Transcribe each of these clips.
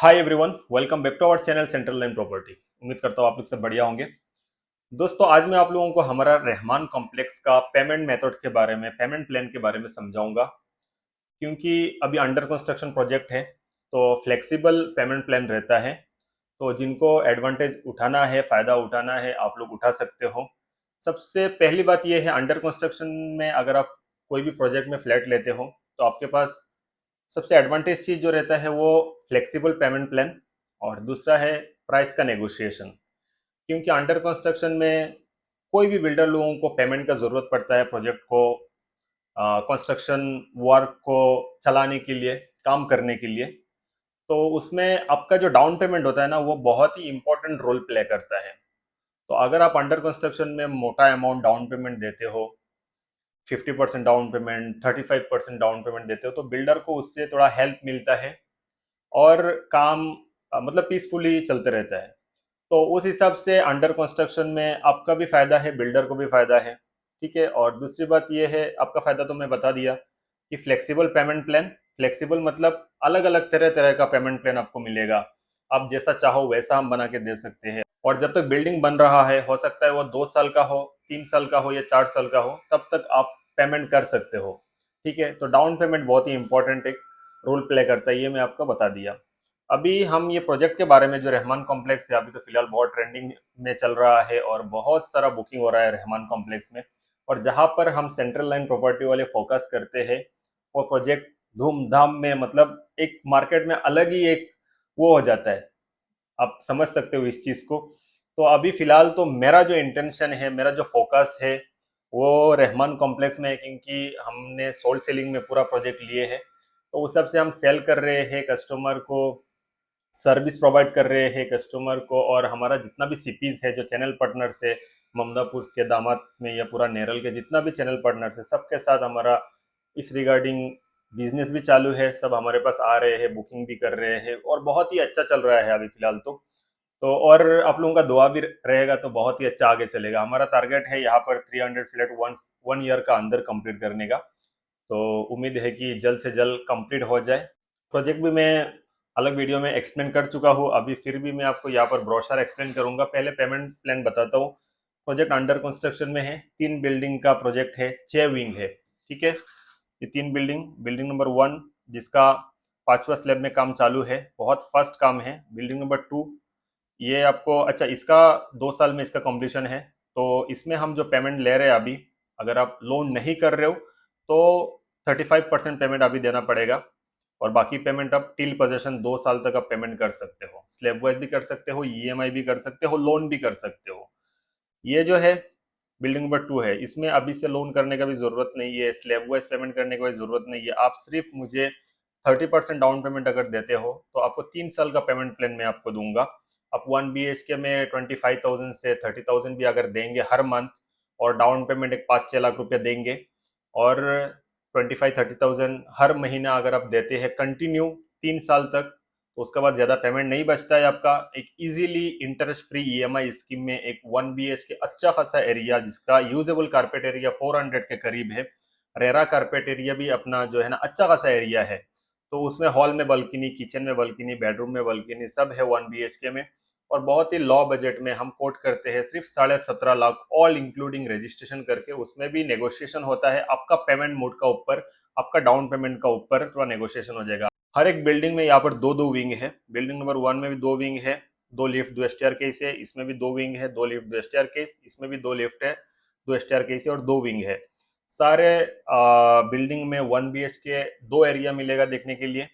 Hi everyone, welcome back to our channel Central Line Property. उम्मीद करता हूँ आप लोग सब बढ़िया होंगे। दोस्तों, आज मैं आप लोगों को हमारा रहमान कॉम्प्लेक्स का पेमेंट मेथड के बारे में, पेमेंट प्लान के बारे में समझाऊंगा। क्योंकि अभी अंडर कंस्ट्रक्शन प्रोजेक्ट है तो फ्लेक्सिबल पेमेंट प्लान रहता है। तो जिनको एडवांटेज उठाना है, फायदा उठाना है, आप लोग उठा सकते हो। सबसे पहली बात यह है, अंडर कंस्ट्रक्शन में अगर आप कोई भी प्रोजेक्ट में फ्लैट लेते हो तो आपके पास सबसे एडवांटेज चीज जो रहता है वो फ्लेक्सिबल पेमेंट प्लान, और दूसरा है प्राइस का नेगोशिएशन। क्योंकि अंडर कंस्ट्रक्शन में कोई भी बिल्डर लोगों को पेमेंट का जरूरत पड़ता है प्रोजेक्ट को, कंस्ट्रक्शन वर्क को चलाने के लिए, काम करने के लिए। तो उसमें आपका जो डाउन पेमेंट होता है ना, वो बहुत ही इंपॉर्टेंट रोल प्ले करता है। तो अगर आप अंडर कंस्ट्रक्शन में मोटा अमाउंट डाउन पेमेंट देते हो, 50% डाउन पेमेंट, 35% डाउन पेमेंट देते हो, तो बिल्डर को उससे थोड़ा हेल्प मिलता है और काम मतलब पीसफुली चलते रहता है। तो उस हिसाब से अंडर कंस्ट्रक्शन में आपका भी फायदा है, बिल्डर को भी फायदा है। ठीक है। और दूसरी बात यह है, आपका फायदा तो मैं बता दिया कि फ्लेक्सिबल पेमेंट प्लान। फ्लेक्सिबल मतलब अलग अलग तरह तरह का पेमेंट प्लान आपको मिलेगा। आप जैसा चाहो वैसा हम बना के दे सकते हैं। और जब तक बिल्डिंग बन रहा है, हो सकता है वो 2 साल का हो, 3 साल का हो या 4 साल का हो, तब तक आप पेमेंट कर सकते हो। ठीक है। तो डाउन पेमेंट बहुत ही इंपॉर्टेंट एक रोल प्ले करता है, ये मैं आपको बता दिया। अभी हम ये प्रोजेक्ट के बारे में, जो रहमान कॉम्प्लेक्स है, अभी तो फिलहाल बहुत ट्रेंडिंग में चल रहा है और बहुत सारा बुकिंग हो रहा है रहमान कॉम्प्लेक्स में। और जहां पर हम सेंट्रल लाइन प्रॉपर्टी वाले फोकस करते हैं, वो प्रोजेक्ट धूमधाम में, मतलब एक मार्केट में अलग ही एक वो हो जाता है। आप समझ सकते हो इस चीज को। तो अभी फिलहाल तो मेरा जो इंटेंशन है, मेरा जो फोकस है, वो रहमान कॉम्प्लेक्स में है। क्योंकि हमने सोल सेलिंग में पूरा प्रोजेक्ट लिए है, तो उस सब से हम सेल कर रहे हैं कस्टमर को, सर्विस प्रोवाइड कर रहे हैं कस्टमर को। और हमारा जितना भी सीपीज है, जो चैनल पार्टनर्स है, ममदापुर के दामाद में या पूरा नेरल के जितना भी चैनल पार्टनर्स है, सबके साथ हमारा इस रिगार्डिंग बिजनेस भी चालू है। सब हमारे पास आ रहे हैं, बुकिंग भी कर रहे हैं और बहुत ही अच्छा चल रहा है अभी फिलहाल तो और आप लोगों का दुआ भी रहेगा तो बहुत ही अच्छा आगे चलेगा। हमारा टारगेट है यहाँ पर 300 फ्लैट वन ईयर का अंदर कंप्लीट करने का। तो उम्मीद है कि जल्द से जल्द कंप्लीट हो जाए। प्रोजेक्ट भी मैं अलग वीडियो में एक्सप्लेन कर चुका हूँ, अभी फिर भी मैं आपको यहाँ पर ब्रोशर एक्सप्लेन करूंगा। पहले पेमेंट प्लान बताता हूँ। प्रोजेक्ट अंडर कंस्ट्रक्शन में है, 3 बिल्डिंग का प्रोजेक्ट है, 6 विंग है। ठीक है। ये 3 बिल्डिंग, बिल्डिंग नंबर 1 जिसका 5वां स्लैब में काम चालू है, बहुत फास्ट काम है। बिल्डिंग नंबर 2, ये आपको, अच्छा, इसका 2 साल में इसका कंप्लीशन है। तो इसमें हम जो पेमेंट ले रहे हैं अभी, अगर आप लोन नहीं कर रहे हो तो 35% पेमेंट अभी देना पड़ेगा। और बाकी पेमेंट आप टिल पोजेशन 2 साल तक आप पेमेंट कर सकते हो। स्लैब वाइज भी कर सकते हो, ईएमआई भी कर सकते हो, लोन भी कर सकते हो। ये जो है बिल्डिंग नंबर 2 है, इसमें अभी से लोन करने का भी जरूरत नहीं है, स्लैब वाइज पेमेंट करने की भी जरूरत नहीं है। आप सिर्फ मुझे 30% डाउन पेमेंट अगर देते हो तो आपको 3 साल का पेमेंट प्लान मैं आपको दूंगा। आप 1 BHK में 25,000 से 30,000 भी अगर देंगे हर मंथ, और डाउन पेमेंट एक 5-6 लाख रुपया देंगे, और 25-30,000 हर महीना अगर आप देते हैं कंटिन्यू 3 साल तक, तो उसके बाद ज्यादा पेमेंट नहीं बचता है आपका। एक easily interest free EMI scheme में एक 1 BHK अच्छा खासा एरिया, जिसका यूजेबल कारपेट एरिया 400 के करीब है, रेरा कारपेट एरिया भी अपना जो है ना अच्छा खासा एरिया है। तो उसमें हॉल में बल्कनी, किचन में बल्कनी, बेडरूम में बल्कनी, सब है 1 BHK में। और बहुत ही लो बजट में हम कोट करते हैं सिर्फ 17.5 लाख, ऑल इंक्लूडिंग रजिस्ट्रेशन करके। उसमें भी नेगोशिएशन होता है, आपका पेमेंट मोड का ऊपर, आपका डाउन पेमेंट का ऊपर थोड़ा नेगोशिएशन हो जाएगा। हर एक बिल्डिंग में यहाँ पर दो दो विंग है। बिल्डिंग नंबर 1 में भी 2 विंग है, 2 लिफ्ट 2 स्टेयर केस है। इसमें भी 2 विंग है, 2 लिफ्ट 2 स्टेयर केस। इसमें भी 2 लिफ्ट है, 2 स्टेयर केस है और 2 विंग है। सारे बिल्डिंग में 1 BHK 2 एरिया मिलेगा देखने के लिए,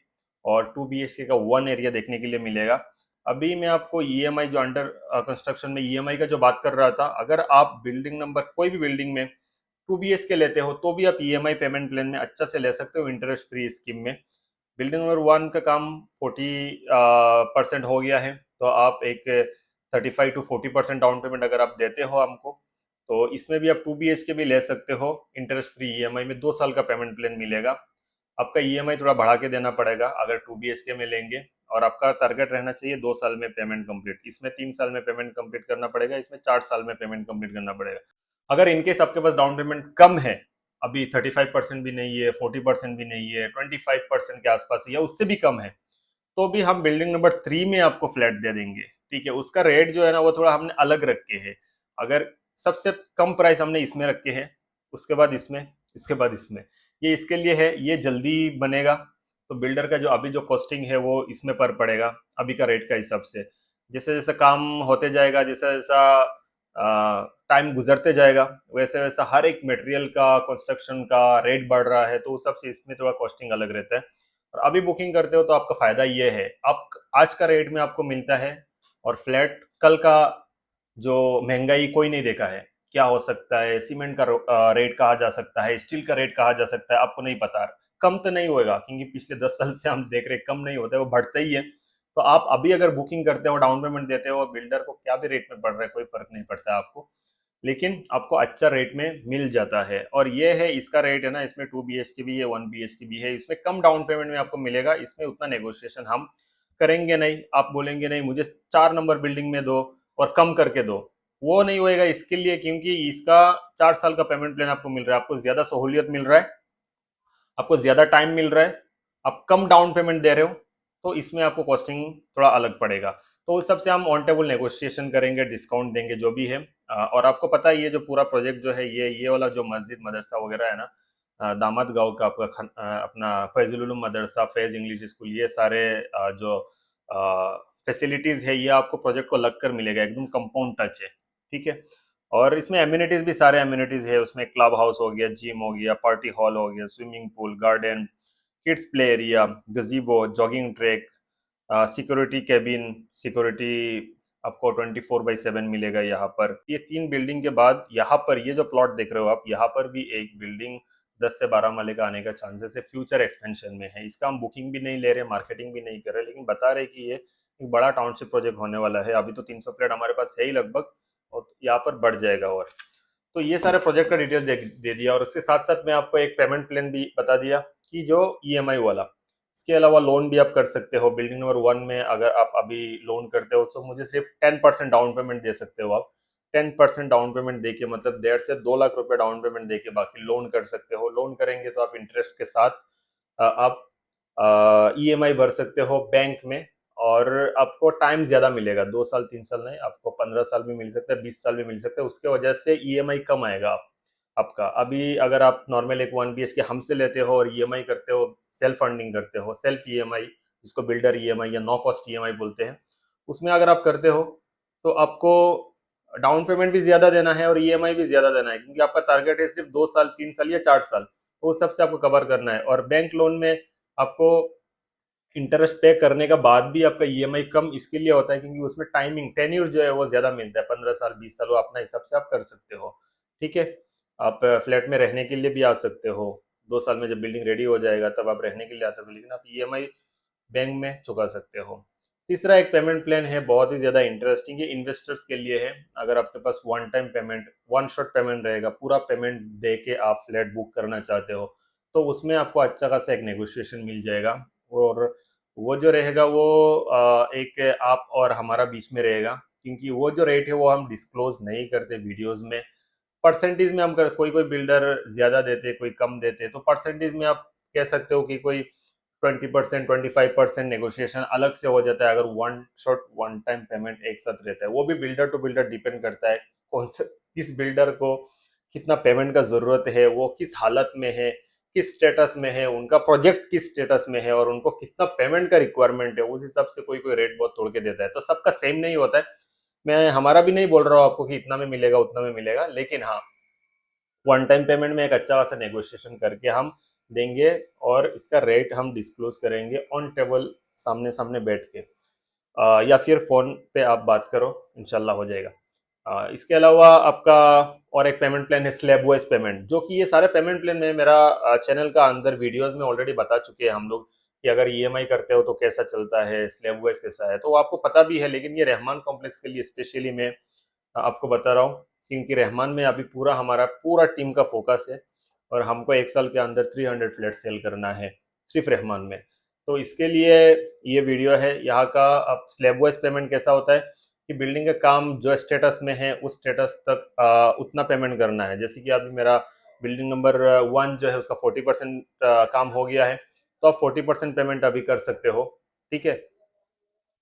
और 2 BHK का 1 एरिया देखने के लिए मिलेगा। अभी मैं आपको ईएमआई, जो अंडर कंस्ट्रक्शन में ईएमआई का जो बात कर रहा था, अगर आप बिल्डिंग नंबर कोई भी बिल्डिंग में 2 BHK लेते हो तो भी आप ईएमआई पेमेंट प्लान में अच्छा से ले सकते हो, इंटरेस्ट फ्री स्कीम में। बिल्डिंग नंबर 1 का काम 40% हो गया है, तो आप एक 35 to 40% डाउन पेमेंट अगर आप देते हो हमको, तो इसमें भी आप 2 BHK भी ले सकते हो इंटरेस्ट फ्री ईएमआई में। 2 साल का पेमेंट प्लान मिलेगा। आपका ईएमआई थोड़ा बढ़ा के देना पड़ेगा अगर 2 BHK में लेंगे, और आपका टारगेट रहना चाहिए 2 साल में पेमेंट कंप्लीट। इसमें 3 साल में पेमेंट कंप्लीट करना पड़ेगा, इसमें 4 साल में पेमेंट कंप्लीट करना पड़ेगा। अगर इनकेस आपके पास डाउन पेमेंट कम है, अभी 35% भी नहीं है, 40% भी नहीं है, 25% के आसपास है या उससे भी कम है, तो भी हम बिल्डिंग नंबर 3 में आपको फ्लैट दे देंगे। ठीक है, उसका रेट जो है ना वो थोड़ा हमने अलग रखे है। अगर सबसे कम प्राइस हमने इसमें रखे है, उसके बाद इसमें, इसके बाद इसमें, ये इसके लिए है, ये जल्दी बनेगा। तो बिल्डर का जो अभी जो कॉस्टिंग है वो इसमें पर पड़ेगा अभी का रेट का हिसाब से। जैसे जैसे काम होते जाएगा, जैसा जैसा टाइम गुजरते जाएगा, वैसे वैसा हर एक मटेरियल का, कंस्ट्रक्शन का रेट बढ़ रहा है, तो उस सबसे इसमें थोड़ा कॉस्टिंग अलग रहता है। और अभी बुकिंग करते हो तो आपका फायदा ये है, आप आज का रेट में आपको मिलता है, और फ्लैट कल का जो महंगाई कोई नहीं देखा है, क्या हो सकता है, सीमेंट का रेट कहा जा सकता है, स्टील का रेट कहा जा सकता है, आपको नहीं पता। कम तो नहीं होएगा, क्योंकि पिछले 10 साल से हम देख रहे हैं कम नहीं होता है, वो बढ़ता ही है। तो आप अभी अगर बुकिंग करते हो, डाउन पेमेंट देते हो, बिल्डर को क्या भी रेट में पड़ रहा है कोई फर्क नहीं पड़ता है आपको, लेकिन आपको अच्छा रेट में मिल जाता है। और ये है इसका रेट है ना, इसमें 2 BHK भी है, 1 BHK भी है, इसमें कम डाउन पेमेंट में आपको मिलेगा, इसमें उतना नेगोशिएशन हम करेंगे नहीं। आप बोलेंगे नहीं मुझे 4 नंबर बिल्डिंग में दो और कम करके दो, वो नहीं होएगा इसके लिए, क्योंकि इसका 4 साल का पेमेंट प्लान आपको मिल रहा है, आपको ज्यादा सहूलियत मिल रहा है, आपको ज्यादा टाइम मिल रहा है, आप कम डाउन पेमेंट दे रहे हो, तो इसमें आपको कॉस्टिंग थोड़ा अलग पड़ेगा। तो उस सबसे हम ऑन टेबल नेगोशिएशन करेंगे, डिस्काउंट देंगे जो भी है। और आपको पता है ये जो पूरा प्रोजेक्ट जो है, ये वाला जो मस्जिद मदरसा वगैरह है ना, दामद गांव का आपका अपना फैजुल उलूम मदरसा, फैज इंग्लिश स्कूल, ये सारे जो फैसिलिटीज है ये आपको प्रोजेक्ट को लग कर मिलेगा, एकदम कंपाउंड टच है। ठीक है, और इसमें एम्यूनिटीज भी सारे एम्यूनिटीज है, उसमें क्लब हाउस हो गया, जिम हो गया, पार्टी हॉल हो गया, swimming pool, garden, kids play area, गजीबो, jogging track, security cabin, security आपको 24/7 मिलेगा यहाँ पर। ये 3 बिल्डिंग के बाद यहाँ पर ये जो प्लॉट देख रहे हो आप, यहाँ पर भी एक बिल्डिंग 10 से 12 माले का आने का चांसेस है, फ्यूचर एक्सपेंशन में है। इसका हम बुकिंग भी नहीं ले रहे, मार्केटिंग भी नहीं कर रहे, लेकिन बता रहे कि ये एक बड़ा टाउनशिप प्रोजेक्ट होने वाला है। अभी तो 300 फ्लैट हमारे पास है ही लगभग, और यहाँ पर बढ़ जाएगा। और तो ये सारे प्रोजेक्ट का डिटेल दे दिया, और उसके साथ साथ मैं आपको एक पेमेंट प्लान भी बता दिया कि जो ईएमआई वाला, इसके अलावा लोन भी आप कर सकते हो। बिल्डिंग नंबर 1 में अगर आप अभी लोन करते हो तो मुझे सिर्फ 10% डाउन पेमेंट दे सकते हो आप। 10% डाउन पेमेंट देके, मतलब 1.5 से 2 लाख रुपए डाउन पेमेंट देके बाकी लोन कर सकते हो। लोन करेंगे तो आप इंटरेस्ट के साथ आप ईएमआई भर सकते हो बैंक में, और आपको टाइम ज्यादा मिलेगा, 2 साल 3 साल नहीं, आपको 15 साल भी मिल सकता है, 20 साल भी मिल सकता है। उसके वजह से ईएमआई कम आएगा आपका। अभी अगर आप नॉर्मल एक 1 BHK हमसे लेते हो और ईएमआई करते हो, सेल्फ फंडिंग करते हो, सेल्फ ईएमआई, जिसको बिल्डर ईएमआई या नो कॉस्ट ईएमआई बोलते हैं, उसमें अगर आप करते हो तो आपको डाउन पेमेंट भी ज्यादा देना है और ईएमआई भी ज्यादा देना है, क्योंकि आपका टारगेट है सिर्फ 2 साल 3 साल या 4 साल, तो उस सबसे आपको कवर करना है। और बैंक लोन में आपको इंटरेस्ट पे करने का बाद भी आपका ईएमआई कम इसके लिए होता है, क्योंकि उसमें टाइमिंग टेन्यूर जो है वो ज्यादा मिलता है, 15 साल 20 साल, वो अपना हिसाब से आप कर सकते हो। ठीक है, आप फ्लैट में रहने के लिए भी आ सकते हो, 2 साल में जब बिल्डिंग रेडी हो जाएगा तब आप रहने के लिए आ सकते हो, लेकिन आप ईएमआई बैंक में चुका सकते हो। तीसरा एक पेमेंट प्लान है, बहुत ही ज्यादा इंटरेस्टिंग, ये इन्वेस्टर्स के लिए है। अगर आपके पास one time payment, one shot payment रहेगा, पूरा पेमेंट दे के आप फ्लैट बुक करना चाहते हो, तो उसमें आपको अच्छा खासा एक नेगोशिएशन मिल जाएगा। और वो जो रहेगा वो एक आप और हमारा बीच में रहेगा, क्योंकि वो जो रेट है वो हम डिस्क्लोज नहीं करते वीडियोस में। परसेंटेज में हम कर, कोई कोई बिल्डर ज्यादा देते, कोई कम देते, तो परसेंटेज में आप कह सकते हो कि कोई 20%, 25% नेगोशिएशन अलग से हो जाता है अगर one shot one time payment एक साथ रहता है। वो भी बिल्डर टू बिल्डर डिपेंड करता है, कौन से किस बिल्डर को कितना पेमेंट का जरूरत है, वो किस हालत में है, किस स्टेटस में है, उनका प्रोजेक्ट किस स्टेटस में है, और उनको कितना पेमेंट का रिक्वायरमेंट है, उस हिसाब से कोई कोई रेट बहुत तोड़ के देता है। तो सबका सेम नहीं होता है। मैं हमारा भी नहीं बोल रहा हूँ आपको कि इतना में मिलेगा उतना में मिलेगा, लेकिन हाँ, वन टाइम पेमेंट में एक अच्छा खासा नेगोशिएशन करके हम देंगे, और इसका रेट हम डिस्क्लोज करेंगे ऑन टेबल, सामने सामने बैठ के, या फिर फोन पे आप बात करो, इंशाल्लाह हो जाएगा। इसके अलावा आपका और एक पेमेंट प्लान है स्लैब वाइज पेमेंट, जो कि ये सारे पेमेंट प्लान में मेरा चैनल का अंदर वीडियोस में ऑलरेडी बता चुके हैं हम लोग, कि अगर ईएमआई करते हो तो कैसा चलता है, स्लैब वाइज कैसा है, तो वो आपको पता भी है। लेकिन ये रहमान कॉम्प्लेक्स के लिए स्पेशली मैं आपको बता रहा हूँ, क्योंकि रहमान में अभी पूरा हमारा पूरा टीम का फोकस है, और हमको 1 साल के अंदर 300 फ्लैट सेल करना है सिर्फ रहमान में। तो इसके लिए ये वीडियो है। यहाँ का अब स्लैब वाइज पेमेंट कैसा होता है, कि बिल्डिंग का काम जो स्टेटस में है उस स्टेटस तक उतना पेमेंट करना है। जैसे कि अभी मेरा बिल्डिंग नंबर 1 जो है उसका 40% काम हो गया है, तो आप 40% पेमेंट अभी कर सकते हो। ठीक है,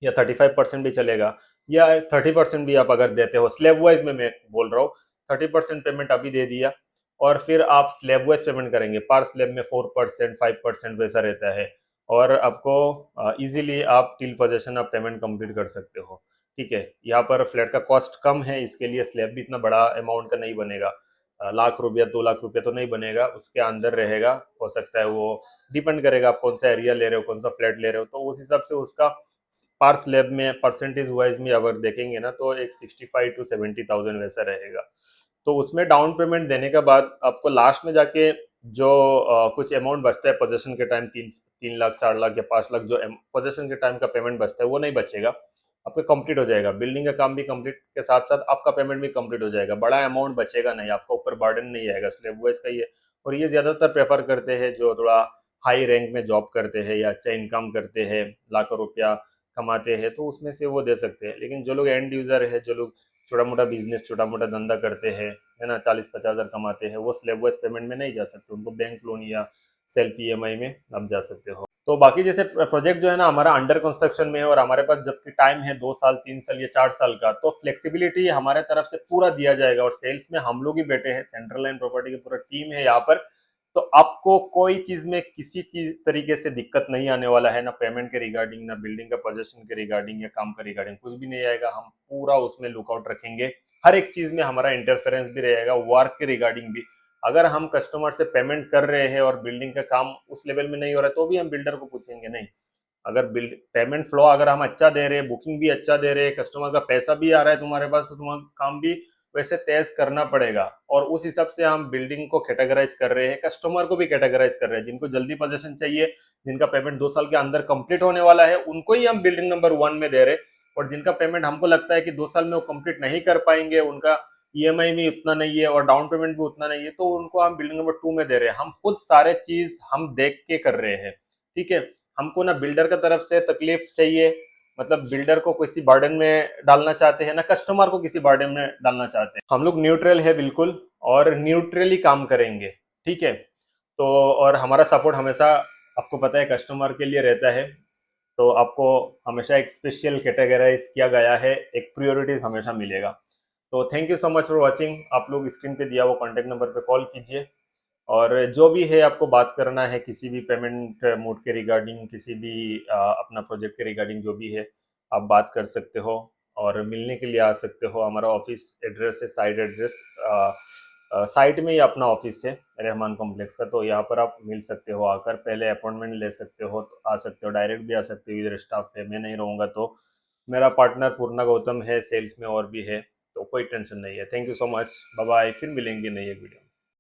या 35% भी चलेगा, या 30% भी आप अगर देते हो स्लैब वाइज में, मैं बोल रहा हूँ 30% पेमेंट अभी दे दिया, और फिर आप स्लैब वाइज पेमेंट करेंगे, पर स्लैब में 4% 5% वैसा रहता है, और आपको इजीली आप टिल पोजेशन आप पेमेंट कंप्लीट कर सकते हो। ठीक है, यहाँ पर फ्लैट का कॉस्ट कम है, इसके लिए स्लैब भी इतना बड़ा अमाउंट का नहीं बनेगा, लाख रुपया 2 लाख रुपया तो नहीं बनेगा, उसके अंदर रहेगा, हो सकता है वो डिपेंड करेगा आप कौन सा एरिया ले रहे हो, कौन सा फ्लैट ले रहे हो, तो उस हिसाब से उसका पर स्लैब में परसेंटेज वाइज में अगर देखेंगे ना, तो एक 65 to 70,000 वैसा रहेगा। तो उसमें डाउन पेमेंट देने के बाद आपको लास्ट में जाके जो कुछ अमाउंट बचता है पोजेशन के टाइम, 3 3 लाख 4 लाख या 5 लाख, जो पोजेशन के टाइम का पेमेंट बचता है वो नहीं बचेगा, आपका कंप्लीट हो जाएगा, बिल्डिंग का काम भी कंप्लीट के साथ साथ आपका पेमेंट भी कंप्लीट हो जाएगा, बड़ा अमाउंट बचेगा नहीं, आपका ऊपर बर्डन नहीं आएगा, स्लैब वाइज का ही है। और ये ज्यादातर प्रेफर करते हैं जो थोड़ा हाई रैंक में जॉब करते हैं या अच्छा इनकम करते हैं, लाखों रुपया कमाते हैं, तो उसमें से वो दे सकते हैं। लेकिन जो लोग एंड यूजर है, जो लोग छोटा मोटा बिजनेस, छोटा मोटा धंधा करते हैं, है ना, 40 50 हज़ार कमाते हैं, वो स्लैब वाइज पेमेंट में नहीं जा सकते, उनको बैंक लोन या सेल्फ ईएमआई में आप जा सकते हो। तो बाकी जैसे प्रोजेक्ट जो है ना हमारा अंडर कंस्ट्रक्शन में है, और हमारे पास जबकि टाइम है 2 साल 3 साल या 4 साल का, तो फ्लेक्सिबिलिटी हमारे तरफ से पूरा दिया जाएगा, और सेल्स में हम लोग ही बैठे हैं, सेंट्रल लाइन प्रॉपर्टी की पूरा टीम है यहाँ पर। तो आपको कोई चीज में किसी चीज तरीके से दिक्कत नहीं आने वाला है, ना पेमेंट के रिगार्डिंग, ना बिल्डिंग का पोजीशन के रिगार्डिंग या काम का रिगार्डिंग, कुछ भी नहीं आएगा, हम पूरा उसमें लुकआउट रखेंगे, हर एक चीज में हमारा इंटरफेरेंस भी रहेगा, वर्क के रिगार्डिंग भी। अगर हम कस्टमर से पेमेंट कर रहे हैं और बिल्डिंग का काम उस लेवल में नहीं हो रहा है, तो भी हम बिल्डर को पूछेंगे नहीं। अगर बिल्ड पेमेंट फ्लो अगर हम अच्छा दे रहे हैं, बुकिंग भी अच्छा दे रहे हैं, कस्टमर का पैसा भी आ रहा है तुम्हारे पास, तो तुम्हारा काम भी वैसे तेज करना पड़ेगा। और उस हिसाब से हम बिल्डिंग को कैटेगराइज कर रहे हैं, कस्टमर को भी कैटेगराइज कर रहे हैं, जिनको जल्दी पोजीशन चाहिए, जिनका पेमेंट 2 साल के अंदर कंप्लीट होने वाला है, उनको ही हम बिल्डिंग नंबर 1 में दे रहे हैं। और जिनका पेमेंट हमको लगता है कि 2 साल में वो कंप्लीट नहीं कर पाएंगे, उनका ईएमआई भी उतना नहीं है और डाउन पेमेंट भी उतना नहीं है, तो उनको हम बिल्डिंग नंबर 2 में दे रहे हैं। हम खुद सारे चीज हम देख के कर रहे हैं। ठीक है, हमको ना बिल्डर का तरफ से तकलीफ चाहिए, मतलब बिल्डर को किसी बर्डन में डालना चाहते हैं, ना कस्टमर को किसी बर्डन में डालना चाहते हैं, हम लोग न्यूट्रल है बिल्कुल, और न्यूट्रली काम करेंगे। ठीक है, तो और हमारा सपोर्ट हमेशा आपको पता है कस्टमर के लिए रहता है, तो आपको हमेशा एक स्पेशल कैटेगराइज किया गया है, एक प्रियोरिटीज हमेशा मिलेगा। तो thank you so much for watching. आप लोग स्क्रीन पे दिया वो कॉन्टैक्ट नंबर पे कॉल कीजिए, और जो भी है आपको बात करना है किसी भी पेमेंट मोड के रिगार्डिंग, किसी भी अपना प्रोजेक्ट के रिगार्डिंग जो भी है, आप बात कर सकते हो, और मिलने के लिए आ सकते हो। हमारा ऑफिस एड्रेस है, साइट एड्रेस, साइट में ही अपना ऑफिस है रहमान कॉम्प्लेक्स का, तो यहाँ पर आप मिल सकते हो, आकर पहले अपॉइंटमेंट ले सकते हो, तो आ सकते हो, डायरेक्ट भी आ सकते हो, इधर स्टाफ है, मैं नहीं रहूँगा तो मेरा पार्टनर पूर्णा गौतम है सेल्स में, और भी है, तो कोई टेंशन नहीं है। Thank you so much, bye bye, फिर मिलेंगे नई एक वीडियो।